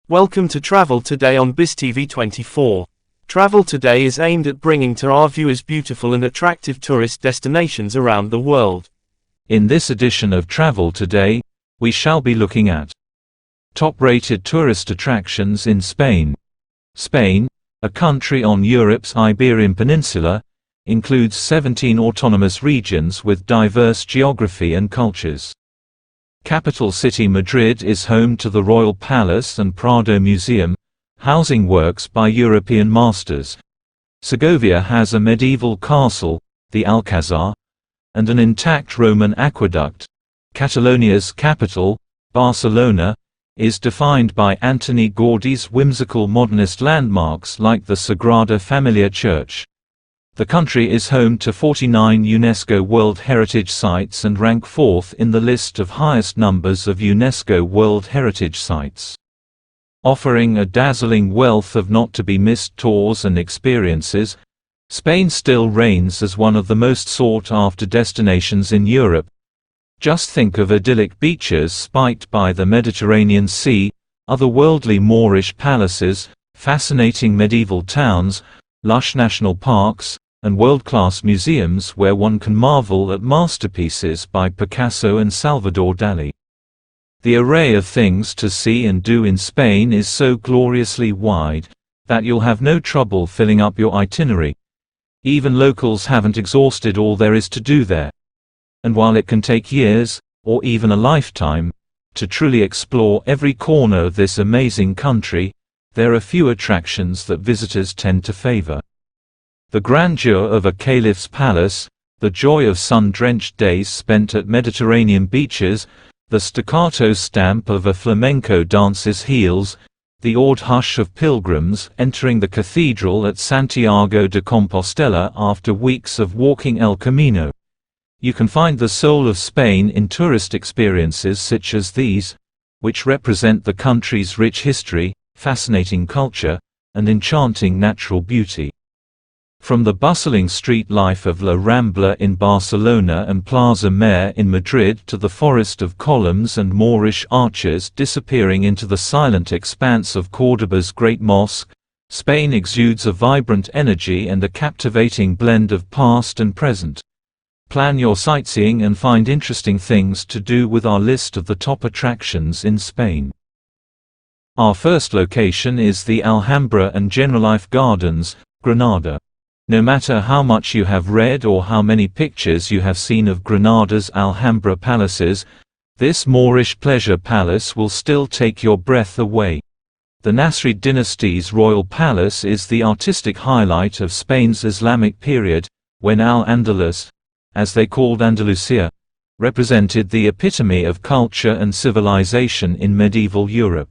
Welcome to Travel Today on BizTV 24. Travel Today is aimed at bringing to our viewers beautiful and attractive tourist destinations around the world. In this edition of Travel Today, we shall be looking at top-rated tourist attractions in Spain. Spain, a country on Europe's Iberian Peninsula, includes 17 autonomous regions with diverse geography and cultures. Capital city Madrid is home to the Royal Palace and Prado Museum, housing works by European masters. Segovia has a medieval castle, the Alcázar, and an intact Roman aqueduct. Catalonia's capital, Barcelona, is defined by Antoni Gaudí's whimsical modernist landmarks like the Sagrada Família church. The country is home to 49 UNESCO World Heritage Sites and rank 4th in the list of highest numbers of UNESCO World Heritage Sites. Offering a dazzling wealth of not-to-be-missed tours and experiences, Spain still reigns as one of the most sought-after destinations in Europe. Just think of idyllic beaches spiked by the Mediterranean Sea, otherworldly Moorish palaces, fascinating medieval towns, lush national parks, and world-class museums where one can marvel at masterpieces by Picasso and Salvador Dali. The array of things to see and do in Spain is so gloriously wide that you'll have no trouble filling up your itinerary. Even locals haven't exhausted all there is to do there. And while it can take years, or even a lifetime, to truly explore every corner of this amazing country, there are few attractions that visitors tend to favor. The grandeur of a caliph's palace, the joy of sun-drenched days spent at Mediterranean beaches, the staccato stamp of a flamenco dancer's heels, the awed hush of pilgrims entering the cathedral at Santiago de Compostela after weeks of walking El Camino. You can find the soul of Spain in tourist experiences such as these, which represent the country's rich history, fascinating culture, and enchanting natural beauty. From the bustling street life of La Rambla in Barcelona and Plaza Mayor in Madrid to the forest of columns and Moorish arches disappearing into the silent expanse of Cordoba's Great Mosque, Spain exudes a vibrant energy and a captivating blend of past and present. Plan your sightseeing and find interesting things to do with our list of the top attractions in Spain. Our first location is the Alhambra and Generalife Gardens, Granada. No matter how much you have read or how many pictures you have seen of Granada's Alhambra palaces, this Moorish pleasure palace will still take your breath away. The Nasrid dynasty's royal palace is the artistic highlight of Spain's Islamic period, when Al-Andalus, as they called Andalusia, represented the epitome of culture and civilization in medieval Europe.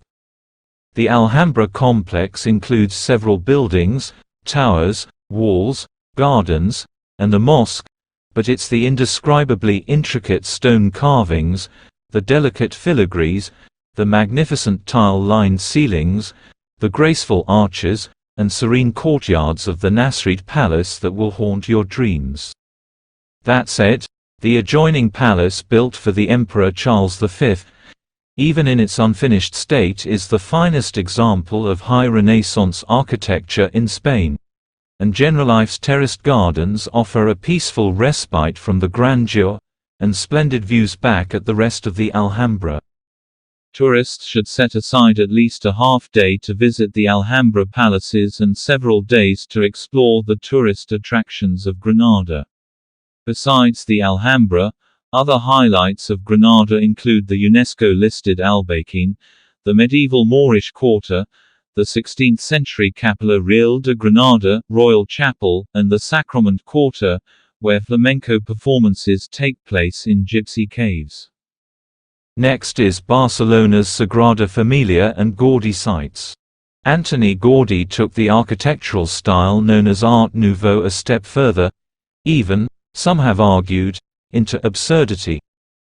The Alhambra complex includes several buildings, towers, walls, gardens, and a mosque, but it's the indescribably intricate stone carvings, the delicate filigrees, the magnificent tile-lined ceilings, the graceful arches, and serene courtyards of the Nasrid Palace that will haunt your dreams. That said, the adjoining palace built for the Emperor Charles V, even in its unfinished state, is the finest example of high Renaissance architecture in Spain. And Generalife's terraced gardens offer a peaceful respite from the grandeur and splendid views back at the rest of the Alhambra. Tourists should set aside at least a half day to visit the Alhambra palaces and several days to explore the tourist attractions of Granada. Besides the Alhambra, other highlights of Granada include the UNESCO-listed Albaycin, the medieval Moorish quarter, the 16th-century Capella Real de Granada, Royal Chapel, and the Sacrament Quarter, where flamenco performances take place in gypsy caves. Next is Barcelona's Sagrada Família and Gaudí sites. Antoni Gaudí took the architectural style known as Art Nouveau a step further, even, some have argued, into absurdity.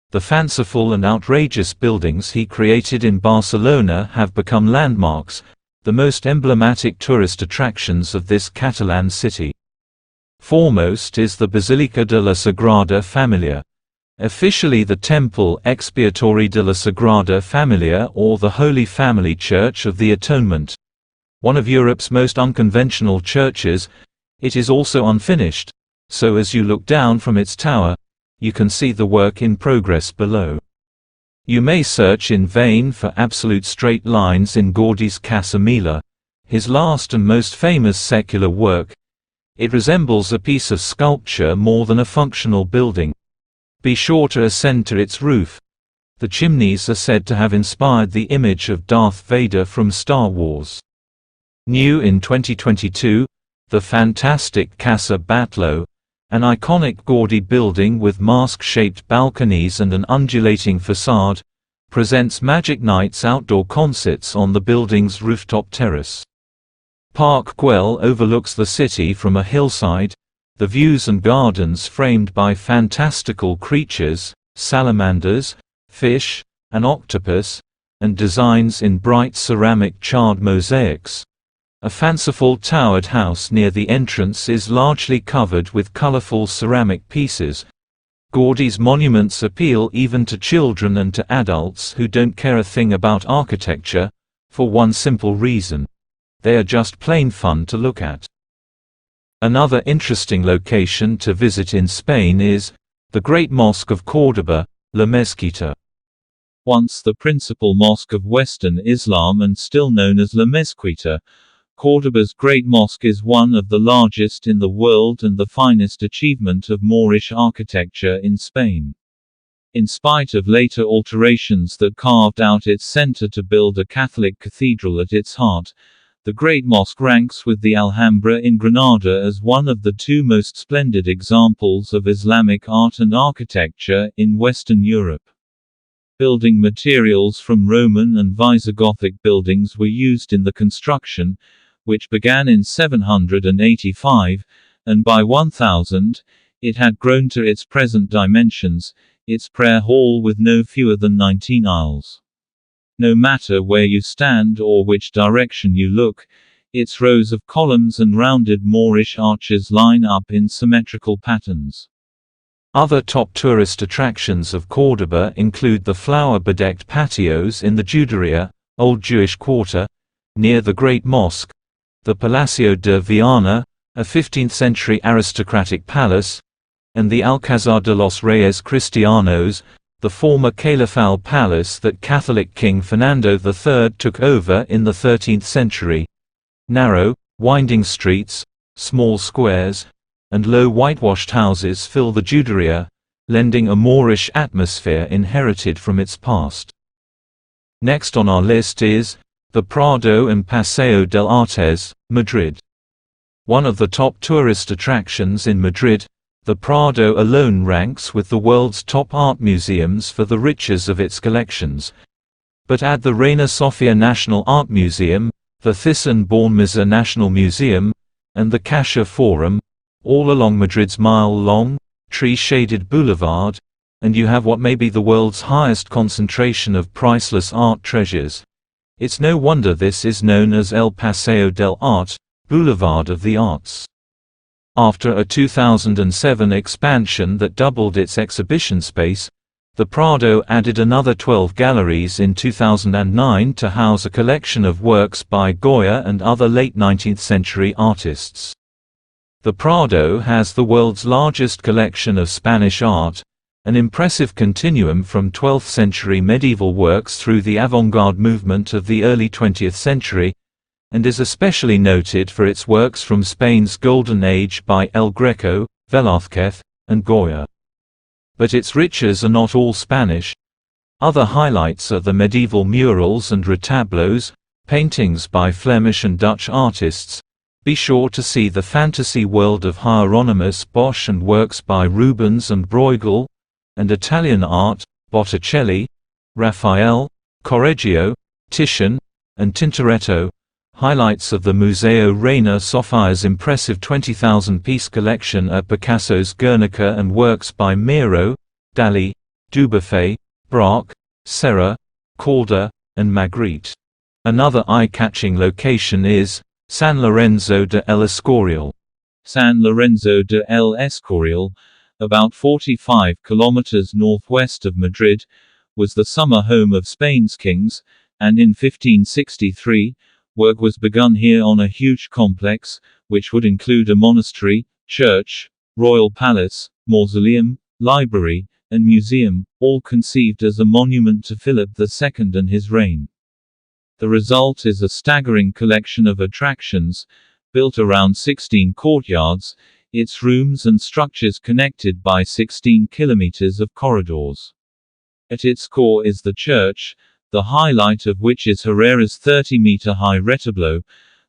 The fanciful and outrageous buildings he created in Barcelona have become landmarks, the most emblematic tourist attractions of this Catalan city. Foremost is the Basilica de la Sagrada Família, Officially the Temple Expiatory de la Sagrada Familia, or the Holy Family Church of the Atonement. One of Europe's most unconventional churches, it is also unfinished, so as you look down from its tower, you can see the work in progress below. You may search in vain for absolute straight lines in Gaudí's Casa Mila, his last and most famous secular work. It resembles a piece of sculpture more than a functional building. Be sure to ascend to its roof. The chimneys are said to have inspired the image of Darth Vader from Star Wars. New in 2022, the fantastic Casa Batlló, an iconic Gaudí building with mask-shaped balconies and an undulating facade, presents Magic Night's outdoor concerts on the building's rooftop terrace. Park Güell overlooks the city from a hillside, the views and gardens framed by fantastical creatures, salamanders, fish, an octopus, and designs in bright ceramic charred mosaics. A fanciful towered house near the entrance is largely covered with colorful ceramic pieces. Gaudí's monuments appeal even to children and to adults who don't care a thing about architecture, for one simple reason: they are just plain fun to look at. Another interesting location to visit in Spain is the Great Mosque of Cordoba, La Mezquita. Once the principal mosque of Western Islam and still known as La Mezquita, Cordoba's Great Mosque is one of the largest in the world and the finest achievement of Moorish architecture in Spain. In spite of later alterations that carved out its center to build a Catholic cathedral at its heart, the Great Mosque ranks with the Alhambra in Granada as one of the two most splendid examples of Islamic art and architecture in Western Europe. Building materials from Roman and Visigothic buildings were used in the construction, which began in 785, and by 1000, it had grown to its present dimensions, its prayer hall with no fewer than 19 aisles. No matter where you stand or which direction you look, its rows of columns and rounded Moorish arches line up in symmetrical patterns. Other top tourist attractions of Cordoba include the flower-bedecked patios in the Juderia, Old Jewish Quarter, near the Great Mosque, the Palacio de Viana, a 15th-century aristocratic palace, and the Alcázar de los Reyes Cristianos, the former Caliphal palace that Catholic King Fernando III took over in the 13th century. Narrow, winding streets, small squares, and low whitewashed houses fill the Juderia, lending a Moorish atmosphere inherited from its past. Next on our list is the Prado and Paseo del Artes, Madrid. One of the top tourist attractions in Madrid, the Prado alone ranks with the world's top art museums for the riches of its collections. But add the Reina Sofia National Art Museum, the Thyssen-Bornemisza National Museum, and the Caixa Forum, all along Madrid's mile-long, tree-shaded boulevard, and you have what may be the world's highest concentration of priceless art treasures. It's no wonder this is known as El Paseo del Arte, Boulevard of the Arts. After a 2007 expansion that doubled its exhibition space, the Prado added another 12 galleries in 2009 to house a collection of works by Goya and other late 19th century artists. The Prado has the world's largest collection of Spanish art, an impressive continuum from 12th century medieval works through the avant-garde movement of the early 20th century, and is especially noted for its works from Spain's Golden Age by El Greco, Velázquez, and Goya. But its riches are not all Spanish. Other highlights are the medieval murals and retablos, paintings by Flemish and Dutch artists. Be sure to see the fantasy world of Hieronymus Bosch and works by Rubens and Bruegel, and Italian art, Botticelli, Raphael, Correggio, Titian, and Tintoretto. Highlights of the Museo Reina Sofia's impressive 20,000-piece collection are Picasso's Guernica and works by Miro, Dalí, Dubuffet, Braque, Serra, Calder, and Magritte. Another eye-catching location is San Lorenzo de El Escorial. San Lorenzo de El Escorial, about 45 kilometers northwest of Madrid, was the summer home of Spain's kings, and in 1563, work was begun here on a huge complex, which would include a monastery, church, royal palace, mausoleum, library, and museum, all conceived as a monument to Philip II and his reign. The result is a staggering collection of attractions, built around 16 courtyards, its rooms and structures connected by 16 kilometers of corridors. At its core is the church, the highlight of which is Herrera's 30-meter-high retablo,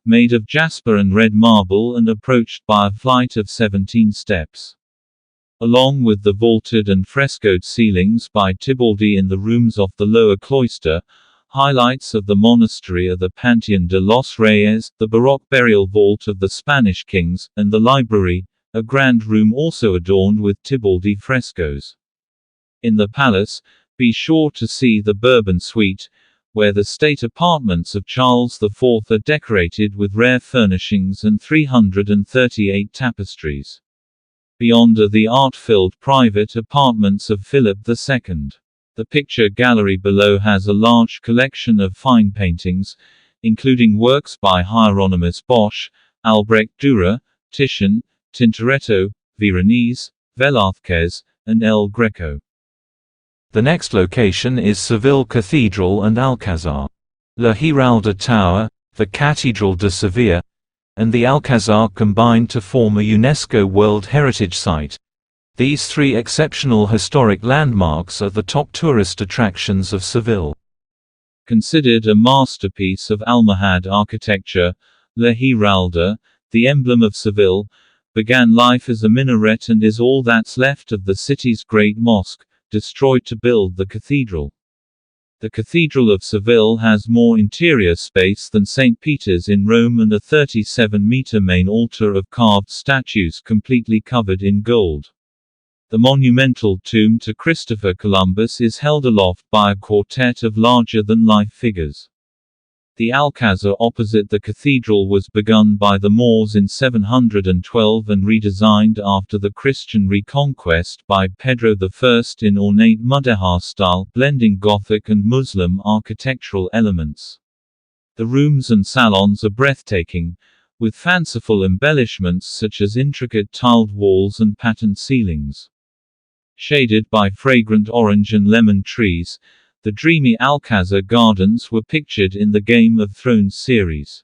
made of jasper and red marble and approached by a flight of 17 steps. Along with the vaulted and frescoed ceilings by Tibaldi in the rooms of the lower cloister, highlights of the monastery are the Panteón de los Reyes, the Baroque burial vault of the Spanish kings, and the library, a grand room also adorned with Tibaldi frescoes. In the palace, be sure to see the Bourbon Suite, where the state apartments of Charles IV are decorated with rare furnishings and 338 tapestries. Beyond are the art-filled private apartments of Philip II. The picture gallery below has a large collection of fine paintings, including works by Hieronymus Bosch, Albrecht Dürer, Titian, Tintoretto, Veronese, Velázquez, and El Greco. The next location is Seville Cathedral and Alcázar. La Giralda Tower, the Cathedral de Sevilla, and the Alcázar combined to form a UNESCO World Heritage Site. These three exceptional historic landmarks are the top tourist attractions of Seville. Considered a masterpiece of Almohad architecture, La Giralda, the emblem of Seville, began life as a minaret and is all that's left of the city's great mosque, destroyed to build the cathedral. The Cathedral of Seville has more interior space than St. Peter's in Rome and a 37-meter main altar of carved statues completely covered in gold. The monumental tomb to Christopher Columbus is held aloft by a quartet of larger-than-life figures. The Alcázar opposite the cathedral was begun by the Moors in 712 and redesigned after the Christian reconquest by Pedro I in ornate mudéjar style, blending Gothic and Muslim architectural elements. The rooms and salons are breathtaking, with fanciful embellishments such as intricate tiled walls and patterned ceilings. Shaded by fragrant orange and lemon trees, the dreamy Alcázar gardens were pictured in the Game of Thrones series.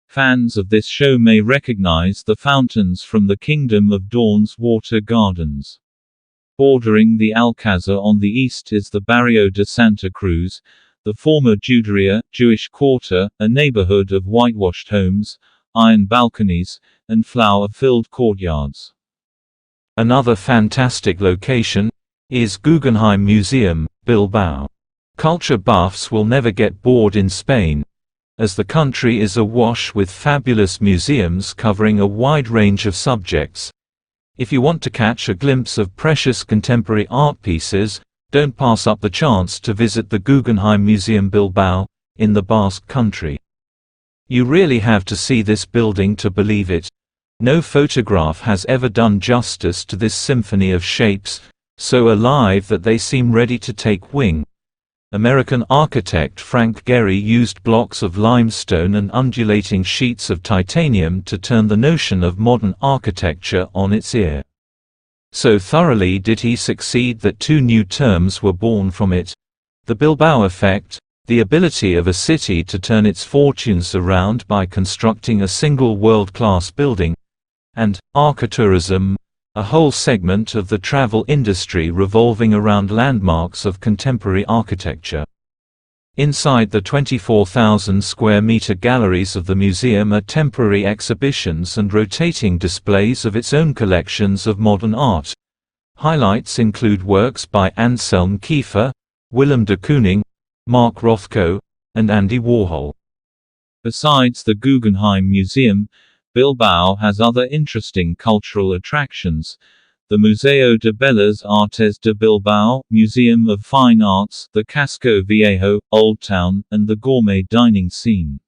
Fans of this show may recognize the fountains from the Kingdom of Dawn's water gardens. Bordering the Alcázar on the east is the Barrio de Santa Cruz, the former Juderia, Jewish quarter, a neighborhood of whitewashed homes, iron balconies, and flower-filled courtyards. Another fantastic location is Guggenheim Museum, Bilbao. Culture buffs will never get bored in Spain, as the country is awash with fabulous museums covering a wide range of subjects. If you want to catch a glimpse of precious contemporary art pieces, don't pass up the chance to visit the Guggenheim Museum Bilbao, in the Basque Country. You really have to see this building to believe it. No photograph has ever done justice to this symphony of shapes, so alive that they seem ready to take wing. American architect Frank Gehry used blocks of limestone and undulating sheets of titanium to turn the notion of modern architecture on its ear. So thoroughly did he succeed that two new terms were born from it: the Bilbao effect, the ability of a city to turn its fortunes around by constructing a single world-class building, and architourism, a whole segment of the travel industry revolving around landmarks of contemporary architecture. Inside the 24,000 square meter galleries of the museum are temporary exhibitions and rotating displays of its own collections of modern art. Highlights include works by Anselm Kiefer, Willem de Kooning, Mark Rothko, and Andy Warhol. Besides the Guggenheim Museum, Bilbao has other interesting cultural attractions: the Museo de Bellas Artes de Bilbao, Museum of Fine Arts, the Casco Viejo, Old Town, and the gourmet dining scene.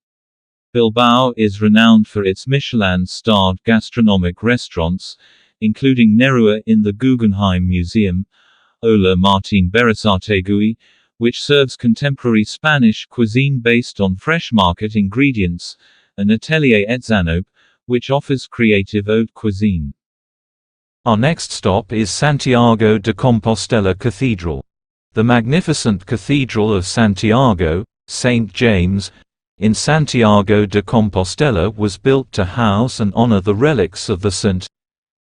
Bilbao is renowned for its Michelin-starred gastronomic restaurants, including Nerua in the Guggenheim Museum, Ola Martin Berasategui, which serves contemporary Spanish cuisine based on fresh market ingredients, and Atelier Etzanope, which offers creative haute cuisine. Our next stop is Santiago de Compostela Cathedral. The magnificent Cathedral of Santiago, St. James, in Santiago de Compostela was built to house and honor the relics of the saint,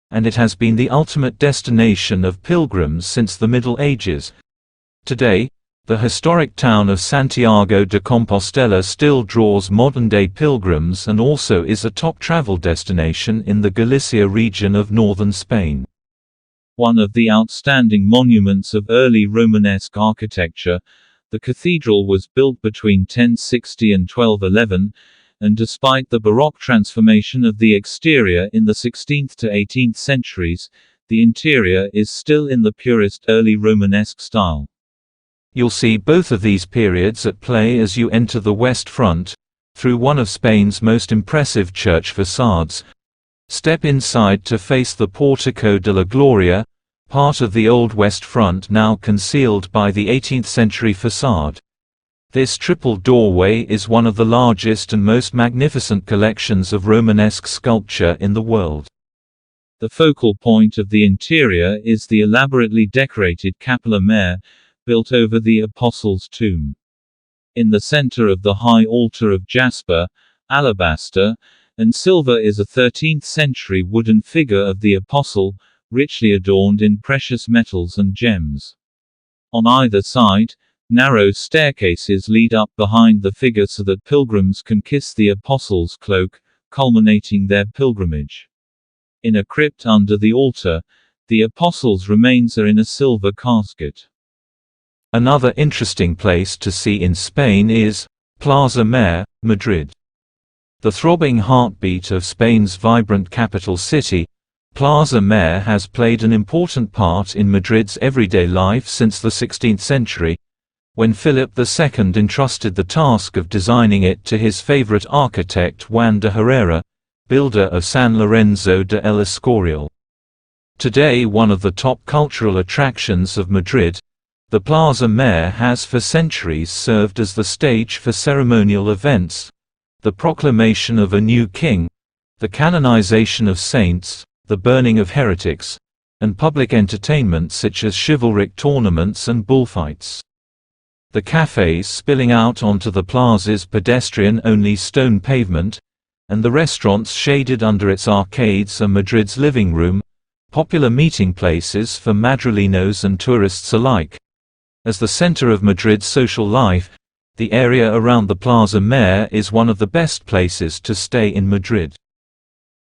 and it has been the ultimate destination of pilgrims since the Middle Ages. Today, the historic town of Santiago de Compostela still draws modern-day pilgrims and also is a top travel destination in the Galicia region of northern Spain. One of the outstanding monuments of early Romanesque architecture, the cathedral was built between 1060 and 1211, and despite the Baroque transformation of the exterior in the 16th to 18th centuries, the interior is still in the purest early Romanesque style. You'll see both of these periods at play as you enter the west front, through one of Spain's most impressive church facades. Step inside to face the Portico de la Gloria, part of the old west front now concealed by the 18th century facade. This triple doorway is one of the largest and most magnificent collections of Romanesque sculpture in the world. The focal point of the interior is the elaborately decorated Capella Mare, built over the Apostles' Tomb. In the center of the high altar of jasper, alabaster, and silver is a 13th-century wooden figure of the Apostle, richly adorned in precious metals and gems. On either side, narrow staircases lead up behind the figure so that pilgrims can kiss the Apostle's cloak, culminating their pilgrimage. In a crypt under the altar, the Apostle's remains are in a silver casket. Another interesting place to see in Spain is Plaza Mayor, Madrid. The throbbing heartbeat of Spain's vibrant capital city, Plaza Mayor has played an important part in Madrid's everyday life since the 16th century, when Philip II entrusted the task of designing it to his favorite architect Juan de Herrera, builder of San Lorenzo de El Escorial. Today one of the top cultural attractions of Madrid, the Plaza Mayor has for centuries served as the stage for ceremonial events, the proclamation of a new king, the canonization of saints, the burning of heretics, and public entertainment such as chivalric tournaments and bullfights. The cafes spilling out onto the plaza's pedestrian-only stone pavement, and the restaurants shaded under its arcades are Madrid's living room, popular meeting places for Madrileños and tourists alike. As the center of Madrid's social life, the area around the Plaza Mayor is one of the best places to stay in Madrid.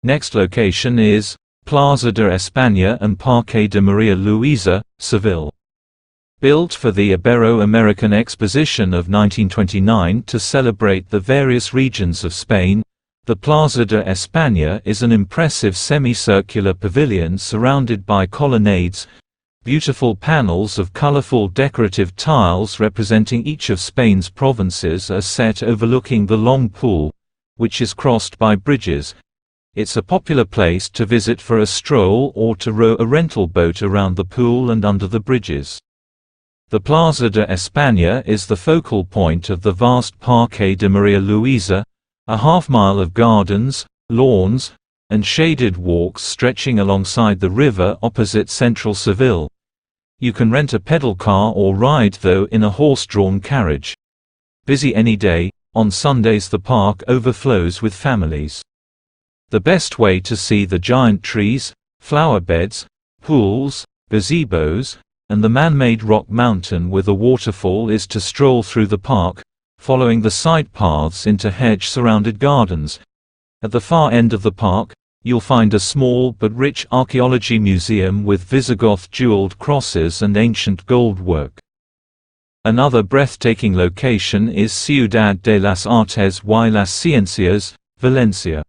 Next location is Plaza de Espana and Parque de Maria Luisa, Seville. Built for the Ibero-American Exposition of 1929 to celebrate the various regions of Spain, the Plaza de Espana is an impressive semicircular pavilion surrounded by colonnades, beautiful panels of colorful decorative tiles representing each of Spain's provinces are set overlooking the long pool, which is crossed by bridges. It's a popular place to visit for a stroll or to row a rental boat around the pool and under the bridges. The Plaza de Espana is the focal point of the vast Parque de Maria Luisa, a half-mile of gardens, lawns, and shaded walks stretching alongside the river opposite central Seville. You can rent a pedal car or ride though in a horse-drawn carriage. Busy any day, on Sundays the park overflows with families. The best way to see the giant trees, flower beds, pools, gazebos, and the man-made rock mountain with a waterfall is to stroll through the park, following the side paths into hedge-surrounded gardens. At the far end of the park, you'll find a small but rich archaeology museum with Visigoth jeweled crosses and ancient gold work. Another breathtaking location is Ciudad de las Artes y las Ciencias, Valencia.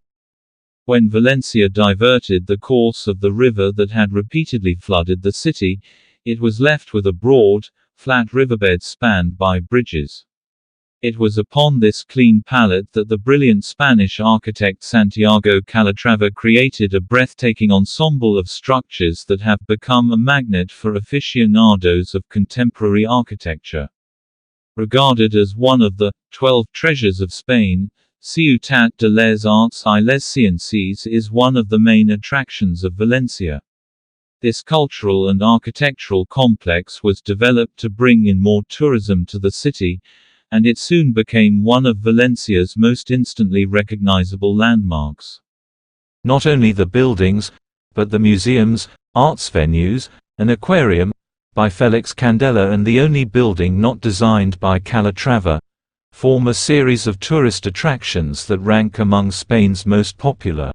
When Valencia diverted the course of the river that had repeatedly flooded the city, it was left with a broad, flat riverbed spanned by bridges. It was upon this clean palette that the brilliant Spanish architect Santiago Calatrava created a breathtaking ensemble of structures that have become a magnet for aficionados of contemporary architecture. Regarded as one of the 12 treasures of Spain, Ciutat de les Arts y les Ciències is one of the main attractions of Valencia. This cultural and architectural complex was developed to bring in more tourism to the city, and it soon became one of Valencia's most instantly recognizable landmarks. Not only the buildings, but the museums, arts venues, an aquarium, by Felix Candela, and the only building not designed by Calatrava, form a series of tourist attractions that rank among Spain's most popular.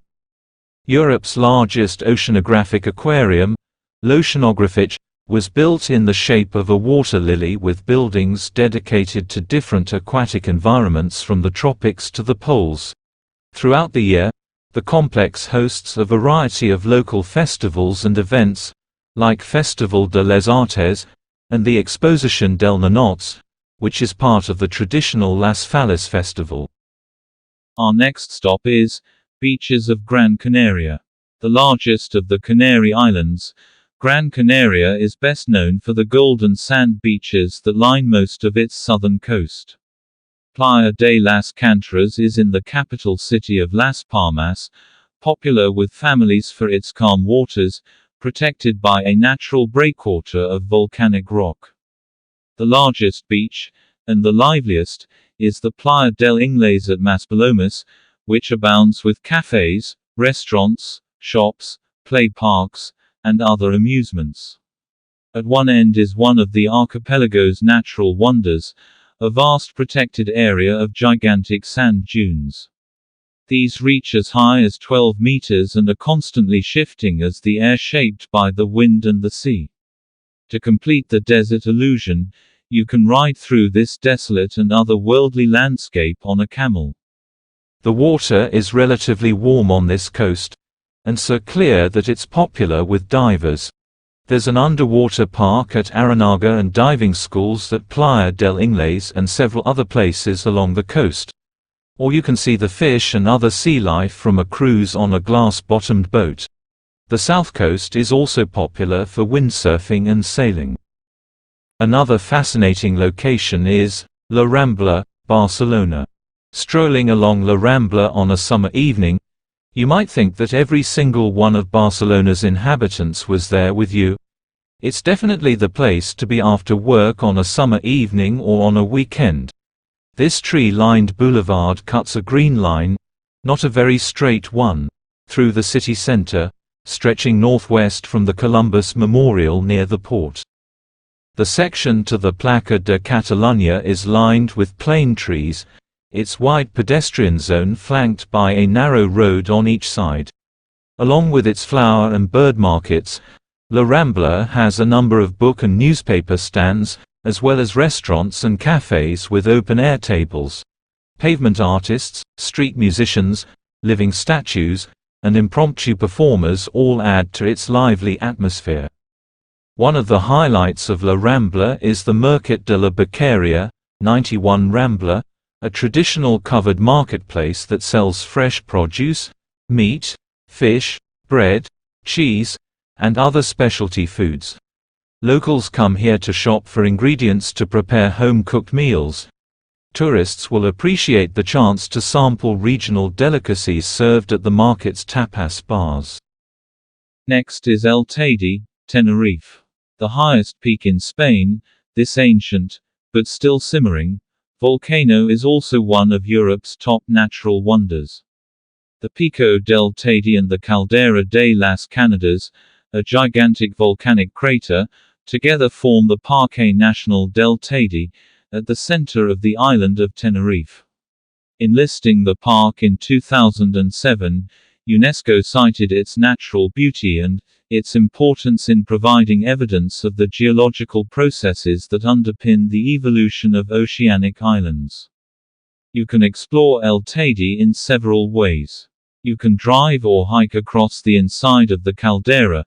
Europe's largest oceanographic aquarium, L'Oceanographic, was built in the shape of a water lily with buildings dedicated to different aquatic environments from the tropics to the poles. Throughout the year, the complex hosts a variety of local festivals and events, like Festival de les Artes, and the Exposition del Nanots, which is part of the traditional Las Fallas festival. Our next stop is Beaches of Gran Canaria. The largest of the Canary Islands, Gran Canaria is best known for the golden sand beaches that line most of its southern coast. Playa de las Cantaras is in the capital city of Las Palmas, popular with families for its calm waters, protected by a natural breakwater of volcanic rock. The largest beach, and the liveliest, is the Playa del Ingles at Maspalomas, which abounds with cafes, restaurants, shops, play parks, and other amusements. At one end is one of the archipelago's natural wonders, a vast protected area of gigantic sand dunes. These reach as high as 12 meters and are constantly shifting as the air shaped by the wind and the sea. To complete the desert illusion, you can ride through this desolate and otherworldly landscape on a camel. The water is relatively warm on this coast, and so clear that it's popular with divers. There's an underwater park at Aranaga and diving schools at Playa del Ingles and several other places along the coast. Or you can see the fish and other sea life from a cruise on a glass-bottomed boat. The south coast is also popular for windsurfing and sailing. Another fascinating location is La Rambla, Barcelona. Strolling along La Rambla on a summer evening, you might think that every single one of Barcelona's inhabitants was there with you. It's definitely the place to be after work on a summer evening or on a weekend. This tree-lined boulevard cuts a green line, not a very straight one, through the city center, stretching northwest from the Columbus Memorial near the port. The section to the Plaza de Catalonia is lined with plane trees, its wide pedestrian zone flanked by a narrow road on each side. Along with its flower and bird markets, La Rambla has a number of book and newspaper stands, as well as restaurants and cafes with open-air tables. Pavement artists, street musicians, living statues, and impromptu performers all add to its lively atmosphere. One of the highlights of La Rambla is the Mercat de la Beccaria, 91 Rambla, a traditional covered marketplace that sells fresh produce, meat, fish, bread, cheese, and other specialty foods. Locals come here to shop for ingredients to prepare home-cooked meals. Tourists will appreciate the chance to sample regional delicacies served at the market's tapas bars. Next is El Teide, Tenerife. The highest peak in Spain, this ancient, but still simmering, volcano is also one of Europe's top natural wonders. The Pico del Teide and the Caldera de las Canadas, a gigantic volcanic crater, together form the Parque Nacional del Teide, at the center of the island of Tenerife. Enlisting the park in 2007, UNESCO cited its natural beauty and its importance in providing evidence of the geological processes that underpin the evolution of oceanic islands. You can explore El Teide in several ways. You can drive or hike across the inside of the caldera,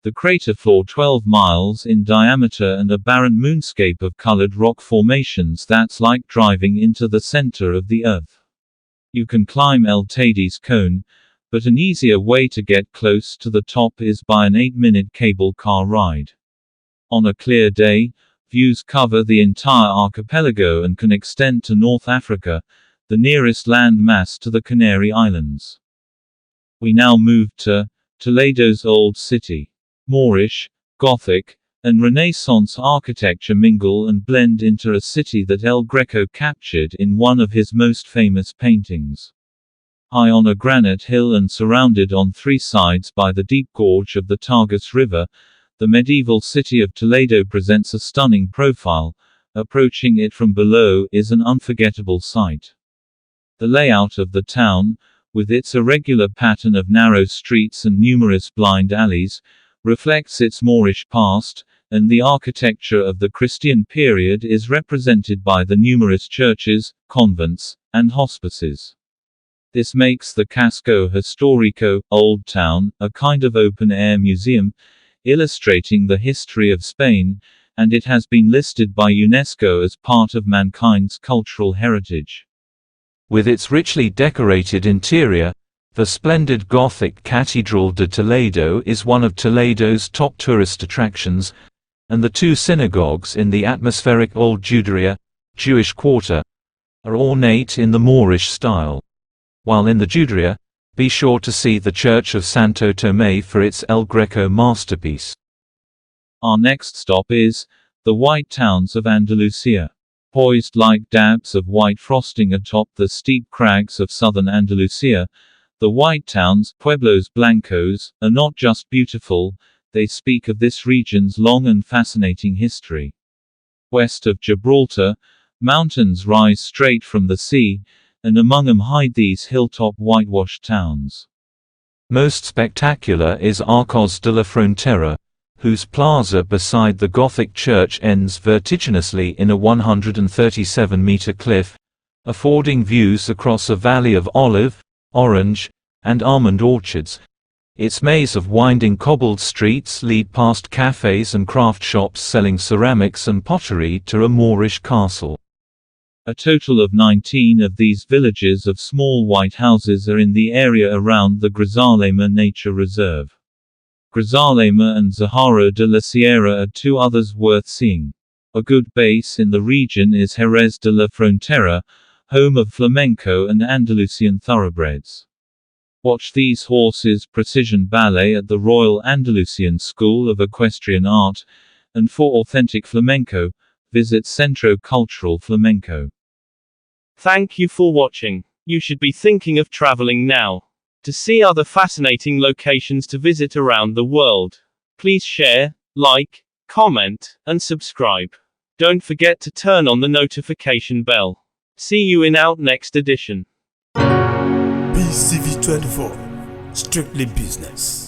the crater floor 12 miles in diameter and a barren moonscape of colored rock formations that's like driving into the center of the Earth. You can climb El Teidí's cone, but an easier way to get close to the top is by an 8-minute cable car ride. On a clear day, views cover the entire archipelago and can extend to North Africa, the nearest land mass to the Canary Islands. We now move to Toledo's Old City. Moorish, Gothic, and Renaissance architecture mingle and blend into a city that El Greco captured in one of his most famous paintings. High on a granite hill and surrounded on three sides by the deep gorge of the Tagus River, the medieval city of Toledo presents a stunning profile. Approaching it from below is an unforgettable sight. The layout of the town, with its irregular pattern of narrow streets and numerous blind alleys, reflects its Moorish past, and the architecture of the Christian period is represented by the numerous churches, convents, and hospices. This makes the Casco Histórico, Old Town, a kind of open-air museum, illustrating the history of Spain, and it has been listed by UNESCO as part of mankind's cultural heritage. With its richly decorated interior, the splendid Gothic Cathedral de Toledo is one of Toledo's top tourist attractions, and the two synagogues in the atmospheric Old Juderia, Jewish quarter, are ornate in the Moorish style. While in the Juderia, be sure to see the Church of Santo Tomé for its El Greco masterpiece. Our next stop is the White Towns of Andalusia. Poised like dabs of white frosting atop the steep crags of southern Andalusia, the White Towns, Pueblos Blancos, are not just beautiful, they speak of this region's long and fascinating history. West of Gibraltar, mountains rise straight from the sea, and among them hide these hilltop whitewashed towns. Most spectacular is Arcos de la Frontera, whose plaza beside the Gothic church ends vertiginously in a 137-meter cliff, affording views across a valley of olive, orange, and almond orchards. Its maze of winding cobbled streets lead past cafes and craft shops selling ceramics and pottery to a Moorish castle. A total of 19 of these villages of small white houses are in the area around the Grazalema Nature Reserve. Grazalema and Zahara de la Sierra are two others worth seeing. A good base in the region is Jerez de la Frontera, home of flamenco and Andalusian thoroughbreds. Watch these horses precision ballet at the Royal Andalusian School of Equestrian Art, and for authentic flamenco, visit Centro Cultural Flamenco. Thank you for watching. You should be thinking of traveling now. To see other fascinating locations to visit around the world, please share, like, comment, and subscribe. Don't forget to turn on the notification bell. See you in our next edition. BCV24, strictly business.